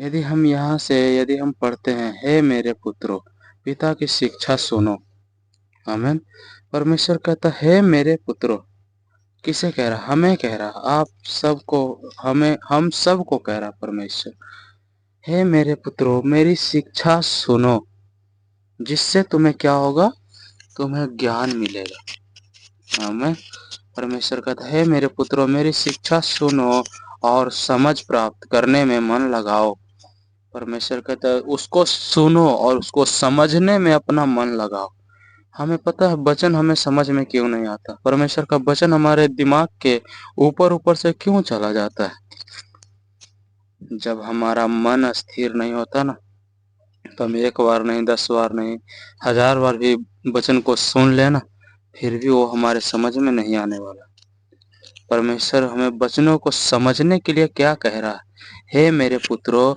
यदि हम पढ़ते हैं, हे मेरे पुत्रों, पिता की शिक्षा सुनो। आमीन। परमेश्वर कहता है, हे मेरे पुत्रों। किसे कह रहा? हमें कह रहा, आप सबको, हमें, हम सबको कह रहा परमेश्वर। हे मेरे पुत्रों, मेरी शिक्षा सुनो, जिससे तुम्हें क्या होगा? तुम्हें ज्ञान मिलेगा। आमीन। परमेश्वर कहता है, मेरे पुत्रों, मेरी शिक्षा सुनो और समझ प्राप्त करने में मन लगाओ। परमेश्वर कहता है, उसको सुनो और उसको समझने में अपना मन लगाओ। हमें पता है वचन हमें समझ में क्यों नहीं आता। परमेश्वर का वचन हमारे दिमाग के ऊपर ऊपर से क्यों चला जाता है? जब हमारा मन स्थिर नहीं होता ना, तो हम 1 बार नहीं, 10 बार नहीं, 1000 बार भी वचन को सुन लेना, फिर भी वो हमारे समझ में नहीं आने वाला। परमेश्वर हमें वचनों को समझने के लिए क्या कह रहा है? हे मेरे पुत्रों,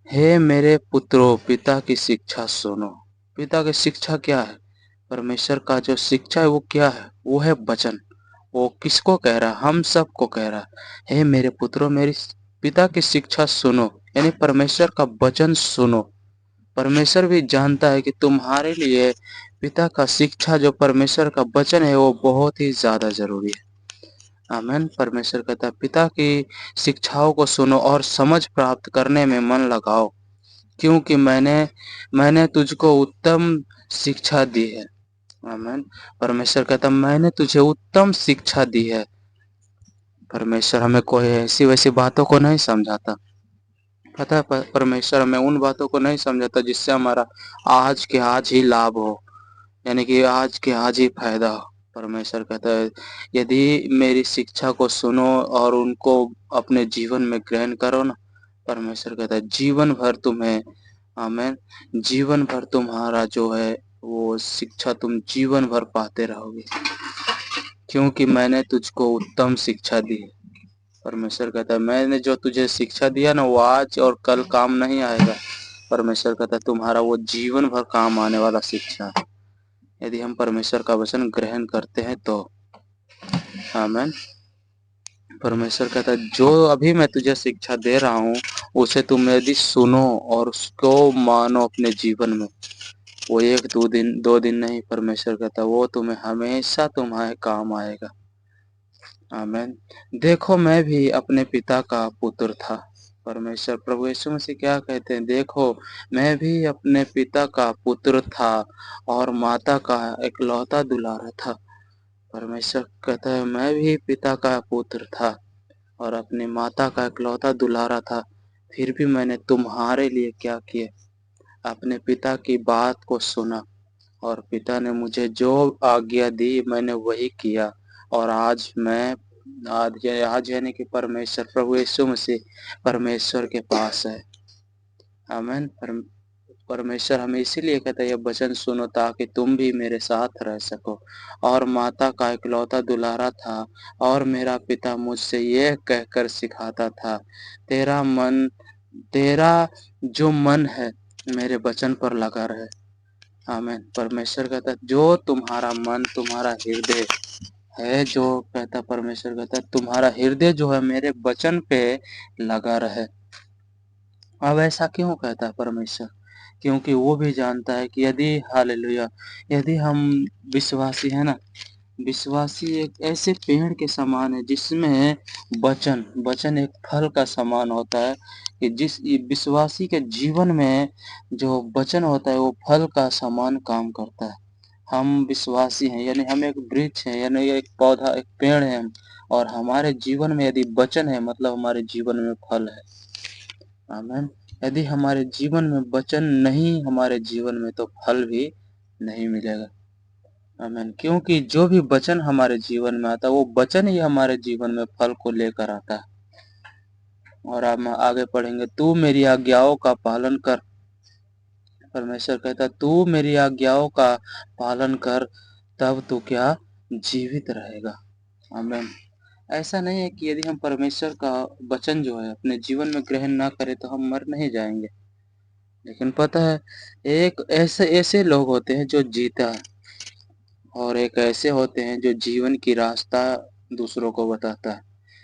हे मेरे पुत्रों, पिता की शिक्षा सुनो। पिता की शिक्षा क्या है? परमेश्वर का जो शिक्षा है वो क्या है? वो है वचन। वो किसको कह रहा है? हम सबको कह रहा है, हे मेरे पुत्रों, मेरी पिता की शिक्षा सुनो, यानी परमेश्वर का वचन सुनो। परमेश्वर भी जानता है कि तुम्हारे लिए पिता का शिक्षा, जो परमेश्वर का वचन है, वो बहुत ही ज्यादा जरूरी है। आमीन। परमेश्वर कहता है, पिता की शिक्षाओं को सुनो और समझ प्राप्त करने में मन लगाओ, क्योंकि मैंने तुझको उत्तम शिक्षा दी है। आमीन। परमेश्वर कहता, मैंने तुझे उत्तम शिक्षा दी है। परमेश्वर हमें कोई ऐसी वैसी बातों को नहीं समझाता। पता है, परमेश्वर हमें उन बातों को नहीं समझाता जिससे हमारा आज के आज ही लाभ हो, यानी कि आज के आज ही फायदा हो। परमेश्वर कहता है, यदि मेरी शिक्षा को सुनो और उनको अपने जीवन में ग्रहण करो ना, परमेश्वर कहता है जीवन भर तुम्हें, आमीन, जीवन भर तुम्हारा जो है वो शिक्षा तुम जीवन भर पाते रहोगे, क्योंकि मैंने तुझको उत्तम शिक्षा दी है। परमेश्वर कहता है, मैंने जो तुझे शिक्षा दिया ना, वो आज और कल काम नहीं आएगा। परमेश्वर कहता है, तुम्हारा वो जीवन भर काम आने वाला शिक्षा है, यदि हम परमेश्वर का वचन ग्रहण करते हैं तो। आमीन। परमेश्वर कहता है, जो अभी मैं तुझे शिक्षा दे रहा हूँ, उसे तुम यदि सुनो और उसको मानो अपने जीवन में, वो 1 2 दिन नहीं, परमेश्वर कहता है वो तुम्हें हमेशा तुम्हारे काम आएगा। आमीन। देखो, मैं भी अपने पिता का पुत्र था। परमेश्वर प्रभु यीशु मसीह क्या कहते हैं? देखो, मैं भी अपने पिता का पुत्र था और माता का इकलौता दुलारा था। परमेश्वर कहता है, मैं भी पिता का पुत्र था और अपनी माता का इकलौता दुलारा था, फिर भी मैंने तुम्हारे लिए क्या किया? अपने पिता की बात को सुना और पिता ने मुझे जो आज्ञा दी मैंने वही किया। और आज यानी कि परमेश्वर प्रभु यीशु मसीह परमेश्वर के पास है। आमीन। परमेश्वर हमें इसीलिए कहता है, ये वचन सुनो ताकि तुम भी मेरे साथ रह सको। और माता का इकलौता दुलारा था और मेरा पिता मुझसे ये कहकर सिखाता था, तेरा जो मन है मेरे वचन पर लगा रहे। आमीन। परमेश्वर कहता है, जो तुम्हारा मन, तुम्हारा हृदय है, जो कहता परमेश्वर कहता है, तुम्हारा हृदय जो है मेरे वचन पे लगा रहे। अब ऐसा क्यों कहता है परमेश्वर? क्योंकि वो भी जानता है कि हालेलुया, यदि हम विश्वासी है ना, विश्वासी एक ऐसे पेड़ के समान है जिसमें वचन एक फल का समान होता है, कि जिस विश्वासी के जीवन में जो वचन होता है वो फल का समान काम करता है। हम विश्वासी हैं, यानी हम एक वृक्ष हैं, यानी एक पौधा, एक पेड़ है हम, और हमारे जीवन में यदि वचन है, मतलब हमारे जीवन में फल है। आमीन। यदि हमारे जीवन में वचन नहीं, हमारे जीवन में तो फल भी नहीं मिलेगा। आमीन। क्योंकि जो भी वचन हमारे जीवन में आता है, वो वचन ही हमारे जीवन में फल को लेकर आता है। और अब हम आगे पढ़ेंगे, तू मेरी आज्ञाओं का पालन कर। परमेश्वर कहता, तू मेरी आज्ञाओं का पालन कर, तब तू क्या? जीवित रहेगा। आमीन। ऐसा नहीं है कि यदि हम परमेश्वर का वचन जो है अपने जीवन में ग्रहण ना करें तो हम मर नहीं जाएंगे। लेकिन पता है, एक ऐसे ऐसे लोग होते हैं जो जीता है, और एक ऐसे होते हैं जो जीवन की रास्ता दूसरों को बताता है।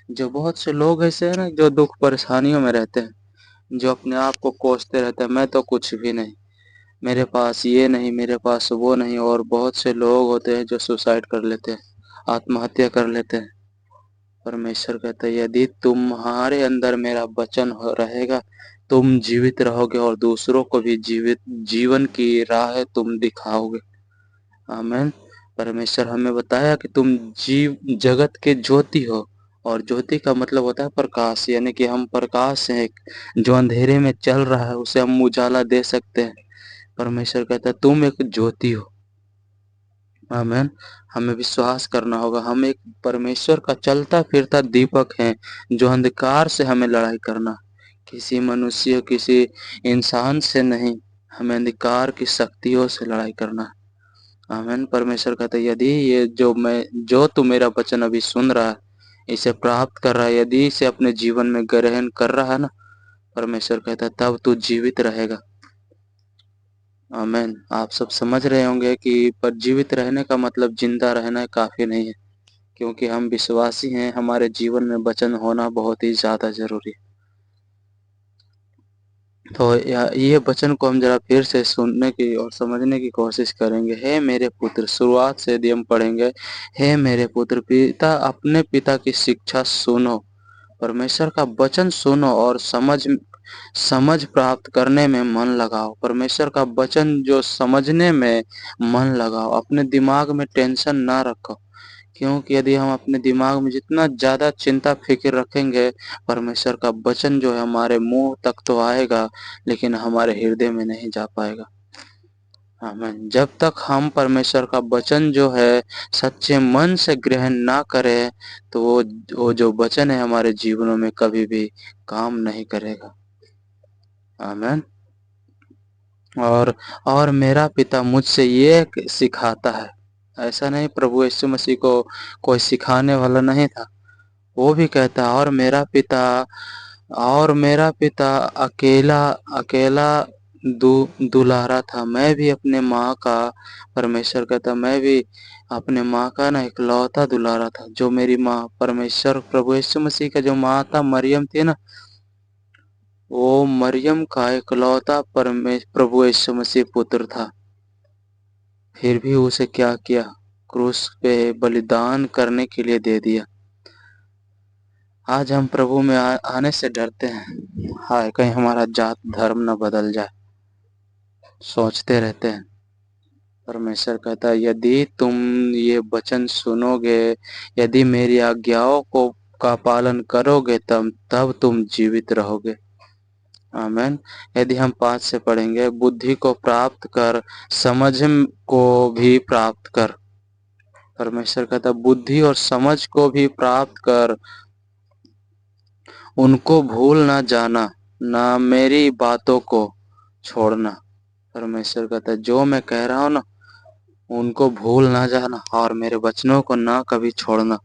जो बहुत से लोग ऐसे हैं ना, जो दुख परेशानियों में रहते हैं, जो अपने आप को कोसते रहते हैं, मैं तो कुछ भी नहीं, मेरे पास ये नहीं, मेरे पास वो नहीं। और बहुत से लोग होते हैं जो सुसाइड कर लेते हैं, आत्महत्या कर लेते हैं। परमेश्वर कहता है यदि तुम्हारे अंदर मेरा वचन रहेगा, तुम जीवित रहोगे और दूसरों को भी जीवन की राह तुम दिखाओगे। आमीन। परमेश्वर हमें बताया कि तुम जगत के ज्योति हो, और ज्योति का मतलब होता है प्रकाश, यानी कि हम प्रकाश हैं। जो अंधेरे में चल रहा है उसे हम उजाला दे सकते हैं। परमेश्वर कहता है तुम एक ज्योति हो। आमीन। हमें विश्वास करना होगा, हम एक परमेश्वर का चलता फिरता दीपक हैं, जो अंधकार से हमें लड़ाई करना, किसी मनुष्य, किसी इंसान से नहीं, हमें अंधकार की शक्तियों से लड़ाई करना। आमीन। परमेश्वर कहता है यदि ये जो तू मेरा वचन अभी सुन रहा है, इसे प्राप्त कर रहा है, यदि इसे अपने जीवन में ग्रहण कर रहा है ना, परमेश्वर कहता है तब तू जीवित रहेगा। आमीन। आप सब समझ रहे होंगे कि पर जीवित रहने का मतलब जिंदा रहना काफी नहीं है, क्योंकि हम विश्वासी हैं, हमारे जीवन में वचन होना बहुत ही ज्यादा जरूरी है। तो ये वचन को हम जरा फिर से सुनने की और समझने की कोशिश करेंगे। हे मेरे पुत्र, शुरुआत से यदि हम पढ़ेंगे, हे मेरे पुत्र, अपने पिता की शिक्षा सुनो, परमेश्वर का वचन सुनो और समझ प्राप्त करने में मन लगाओ। परमेश्वर का वचन जो समझने में मन लगाओ, अपने दिमाग में टेंशन ना रखो, क्योंकि यदि हम अपने दिमाग में जितना ज्यादा चिंता फिक्र रखेंगे, परमेश्वर का वचन जो है हमारे मुंह तक तो आएगा, लेकिन हमारे हृदय में नहीं जा पाएगा। आमीन। जब तक हम परमेश्वर का वचन जो है सच्चे मन से ग्रहण ना करें, तो वो जो वचन है हमारे जीवनों में कभी भी काम नहीं करेगा। आमीन। और मेरा पिता मुझसे ये सिखाता है। ऐसा नहीं प्रभु यीशु मसीह को कोई सिखाने वाला नहीं था, वो भी कहता है और मेरा पिता अकेला अकेला दुलारा था। मैं भी अपने माँ का, परमेश्वर कहता, मैं भी अपने माँ का ना इकलौता दुलारा था। जो मेरी माँ, परमेश्वर प्रभु यीशु मसीह का जो माँ था मरियम थी ना, वो मरियम का इकलौता प्रभु यीशु मसीह पुत्र था। फिर भी उसे क्या किया, क्रूस पे बलिदान करने के लिए दे दिया। आज हम प्रभु में आने से डरते हैं, हाय कहीं हमारा जात धर्म न बदल जाए, सोचते रहते हैं। परमेश्वर कहता है यदि तुम ये वचन सुनोगे, यदि मेरी आज्ञाओं को का पालन करोगे, तब तुम जीवित रहोगे। आमीन। यदि हम 5 से पढ़ेंगे, बुद्धि को प्राप्त कर, समझ को भी प्राप्त कर। परमेश्वर कहता बुद्धि और समझ को भी प्राप्त कर, उनको भूल ना जाना, ना मेरी बातों को छोड़ना। परमेश्वर कहता है जो मैं कह रहा हूँ ना, उनको भूल ना जाना और मेरे वचनों को ना कभी छोड़ना।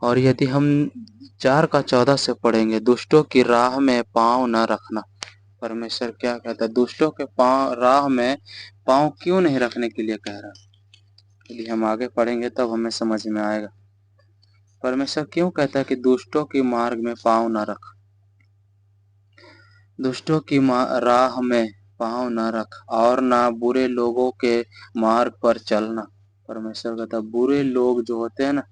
और यदि हम 4 का 14 से पढ़ेंगे, दुष्टों की राह में पांव ना रखना। परमेश्वर क्या कहता है, दुष्टों के राह में पांव क्यों नहीं रखने के लिए कह रहा। यदि हम आगे पढ़ेंगे तब हमें समझ में आएगा परमेश्वर क्यों कहता है कि दुष्टों की मार्ग में पांव ना रख, दुष्टों की राह में पांव न रख, और ना बुरे लोगों के मार्ग पर चलना। परमेश्वर कहता बुरे लोग जो होते हैं ना,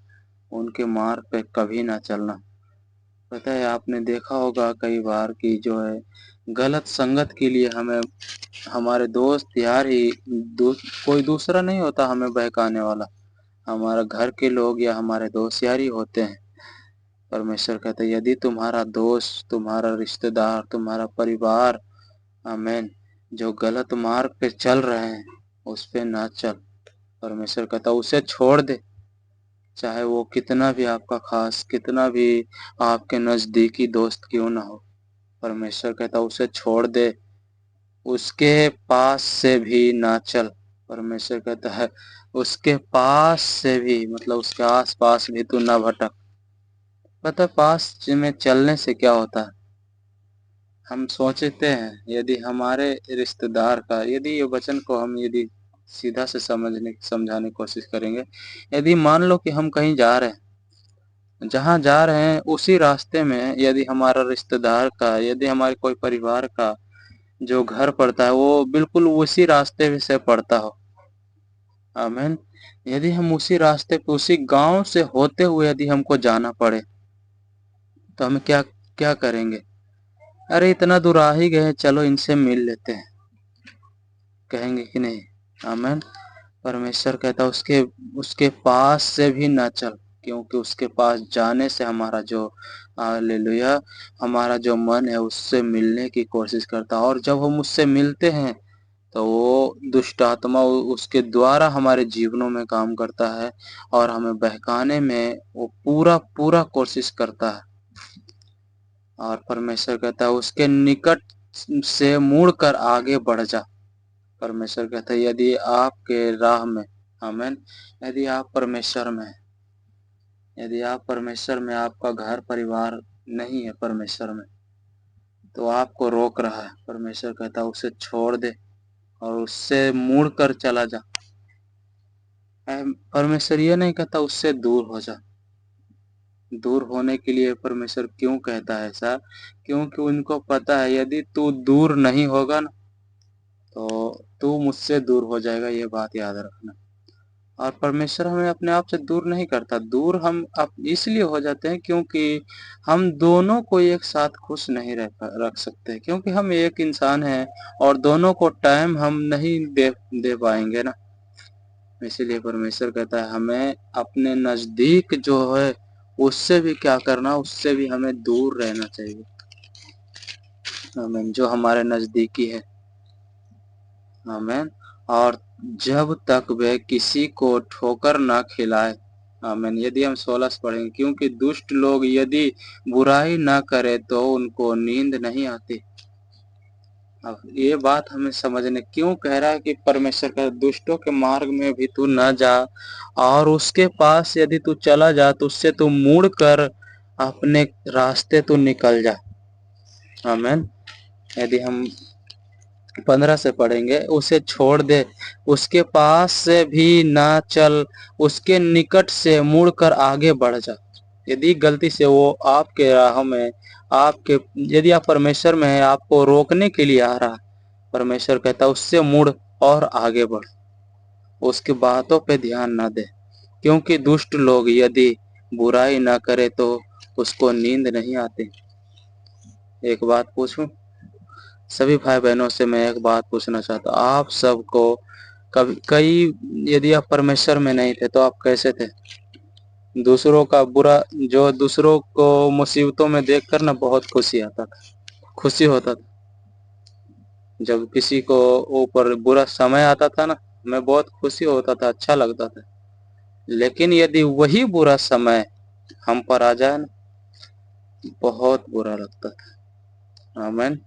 उनके मार्ग पे कभी ना चलना। पता है आपने देखा होगा कई बार कि जो है गलत संगत के लिए हमें हमारे दोस्त यार ही कोई दूसरा नहीं होता हमें बहकाने वाला, हमारा घर के लोग या हमारे दोस्त यार ही होते हैं। परमेश्वर कहता है यदि तुम्हारा दोस्त, तुम्हारा रिश्तेदार, तुम्हारा परिवार, आमीन, जो गलत मार्ग पे चल रहे हैं उस पे ना चल। परमेश्वर कहता उसे छोड़ दे, चाहे वो कितना भी आपका खास, कितना भी आपके नजदीकी दोस्त क्यों ना हो। परमेश्वर कहता उसे छोड़ दे, उसके पास से भी ना चल। परमेश्वर कहता है उसके पास से भी, मतलब उसके आस पास भी तू ना भटक। पता पास में चलने से क्या होता है, हम सोचते हैं यदि हमारे रिश्तेदार का, यदि ये वचन को हम यदि सीधा से समझाने की कोशिश करेंगे, यदि मान लो कि हम कहीं जा रहे हैं जहाँ जा रहे हैं उसी रास्ते में यदि हमारा रिश्तेदार का, यदि हमारे कोई परिवार का जो घर पड़ता है वो बिल्कुल उसी रास्ते से पड़ता हो, आमीन, यदि हम उसी रास्ते पे उसी गांव से होते हुए यदि हमको जाना पड़े तो हम क्या क्या करेंगे? अरे इतना दूर आ ही गए, चलो इनसे मिल लेते हैं, कहेंगे कि नहीं? आमीन। परमेश्वर कहता है उसके उसके पास से भी ना चल, क्योंकि उसके पास जाने से हमारा जो हालेलुया, हमारा जो मन है उससे मिलने की कोशिश करता है, और जब हम उससे मिलते हैं तो वो दुष्ट आत्मा उसके द्वारा हमारे जीवनों में काम करता है और हमें बहकाने में वो पूरा पूरा कोशिश करता है। और परमेश्वर कहता है उसके निकट से मुड़कर आगे बढ़ जा। परमेश्वर कहता है यदि आपके राह में, आमीन, यदि आप परमेश्वर में, यदि आप परमेश्वर में, आपका घर परिवार नहीं है परमेश्वर में, तो आपको रोक रहा है। परमेश्वर कहता है उसे छोड़ दे और उससे मुड़ कर चला जा। परमेश्वर ये नहीं कहता उससे दूर हो जा। दूर होने के लिए परमेश्वर क्यों कहता है ऐसा? क्योंकि उनको पता है यदि तू दूर नहीं होगा ना तो तू मुझसे दूर हो जाएगा, ये बात याद रखना। और परमेश्वर हमें अपने आप से दूर नहीं करता। दूर हम अब इसलिए हो जाते हैं क्योंकि हम दोनों को एक साथ खुश नहीं रख सकते, क्योंकि हम एक इंसान हैं और दोनों को टाइम हम नहीं दे पाएंगे ना। इसीलिए परमेश्वर कहता है हमें अपने नजदीक जो है उससे भी क्या करना, उससे भी हमें दूर रहना चाहिए। आमीन। जो हमारे नजदीकी है, आमीन। और जब तक वह किसी को ठोकर ना खिलाए, आमीन। यदि हम 16 से पढ़ेंगे, क्योंकि दुष्ट लोग यदि बुराई ना करे तो उनको नींद नहीं आती। अब ये बात हमें समझने क्यों कह रहा है कि परमेश्वर का दुष्टों के मार्ग में भी तू न जा, और उसके पास यदि तू चला जा तो उससे तू मुड़ कर अपने रास्ते तू निकल जा। आमीन। यदि हम 15 से पढ़ेंगे, उसे छोड़ दे, उसके पास से भी ना चल, उसके निकट से मुड़ कर आगे बढ़ जा। यदि गलती से वो आपके राह में, आपके, यदि आप परमेश्वर में है, आपको रोकने के लिए आ रहा, परमेश्वर कहता है उससे मुड़ और आगे बढ़, उसकी बातों पे ध्यान ना दे, क्योंकि दुष्ट लोग यदि बुराई ना करे तो उसको नींद नहीं आती। एक बात पूछूं सभी भाई बहनों से, मैं एक बात पूछना चाहता हूँ, आप सबको कई, यदि आप परमेश्वर में नहीं थे तो आप कैसे थे? दूसरों का बुरा, जो दूसरों को मुसीबतों में देखकर ना बहुत खुशी आता था, खुशी होता था। जब किसी को ऊपर बुरा समय आता था ना, मैं बहुत खुशी होता था, अच्छा लगता था। लेकिन यदि वही बुरा समय हम पर आ जाए ना, बहुत बुरा लगता था। आमीन।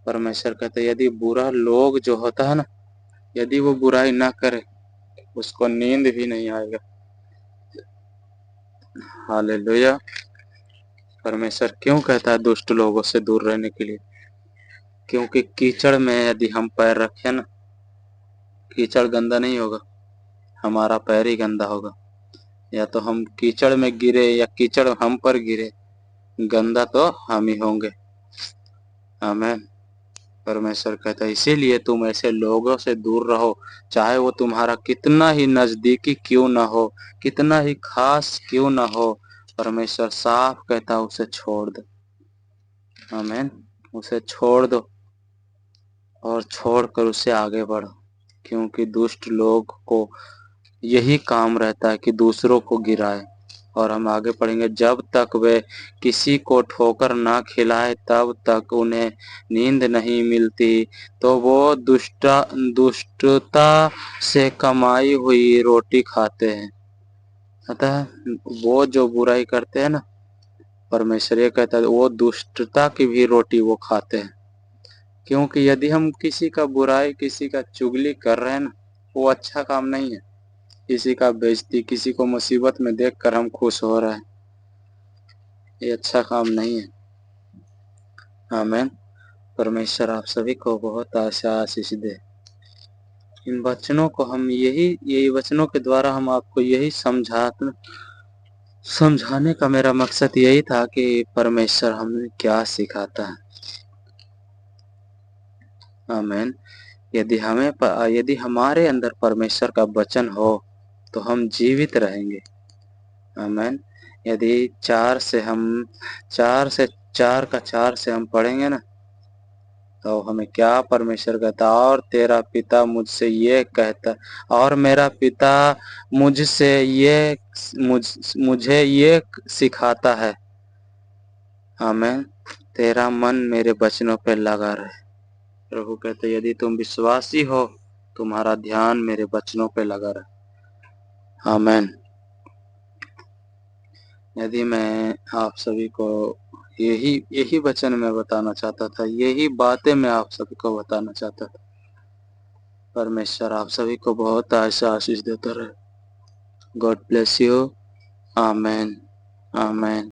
परमेश्वर कहते हैं यदि बुरा लोग जो होता है ना, यदि वो बुराई ना करे उसको नींद भी नहीं आएगा। हालेलुया। परमेश्वर क्यों कहता है दुष्ट लोगों से दूर रहने के लिए? क्योंकि कीचड़ में यदि हम पैर रखें ना, कीचड़ गंदा नहीं होगा, हमारा पैर ही गंदा होगा। या तो हम कीचड़ में गिरे या कीचड़ हम पर गिरे, गंदा तो हम ही होंगे। आमीन। परमेश्वर कहता है इसीलिए तुम ऐसे लोगों से दूर रहो, चाहे वो तुम्हारा कितना ही नजदीकी क्यों ना हो, कितना ही खास क्यों ना हो। परमेश्वर साफ कहता है उसे छोड़ दो। आमीन। उसे छोड़ दो और छोड़कर उससे आगे बढ़ो, क्योंकि दुष्ट लोग को यही काम रहता है कि दूसरों को गिराए। और हम आगे पढ़ेंगे, जब तक वे किसी को ठोकर ना खिलाए तब तक उन्हें नींद नहीं मिलती, तो वो दुष्टता से कमाई हुई रोटी खाते हैं। अतः वो जो बुराई करते हैं ना, परमेश्वर ये कहता है वो दुष्टता की भी रोटी वो खाते हैं। क्योंकि यदि हम किसी का बुराई, किसी का चुगली कर रहे हैं ना, वो अच्छा काम नहीं है। किसी का बेइज्जती, किसी को मुसीबत में देखकर हम खुश हो रहे हैं, ये अच्छा काम नहीं है। आमीन। परमेश्वर आप सभी को बहुत आशीष दे। इन वचनों को हम यही वचनों के द्वारा हम आपको यही समझाने का मेरा मकसद यही था कि परमेश्वर हमें क्या सिखाता है। आमीन। यदि हमारे अंदर परमेश्वर का वचन हो तो हम जीवित रहेंगे। आमीन। यदि 4 से हम पढ़ेंगे ना, तो हमें क्या परमेश्वर कहता, और तेरा पिता मुझसे ये कहता, और मेरा पिता मुझसे ये मुझे ये सिखाता है। आमीन। तेरा मन मेरे वचनों पे लगा रहे। प्रभु कहते, यदि तुम विश्वासी हो, तुम्हारा ध्यान मेरे वचनों पे लगा रहे। आमीन। यदि मैं आप सभी को यही वचन मैं बताना चाहता था, यही बातें मैं आप सभी को बताना चाहता था। परमेश्वर आप सभी को बहुत ऐसा आशीष देता रहे। God bless you. आमीन। आमीन।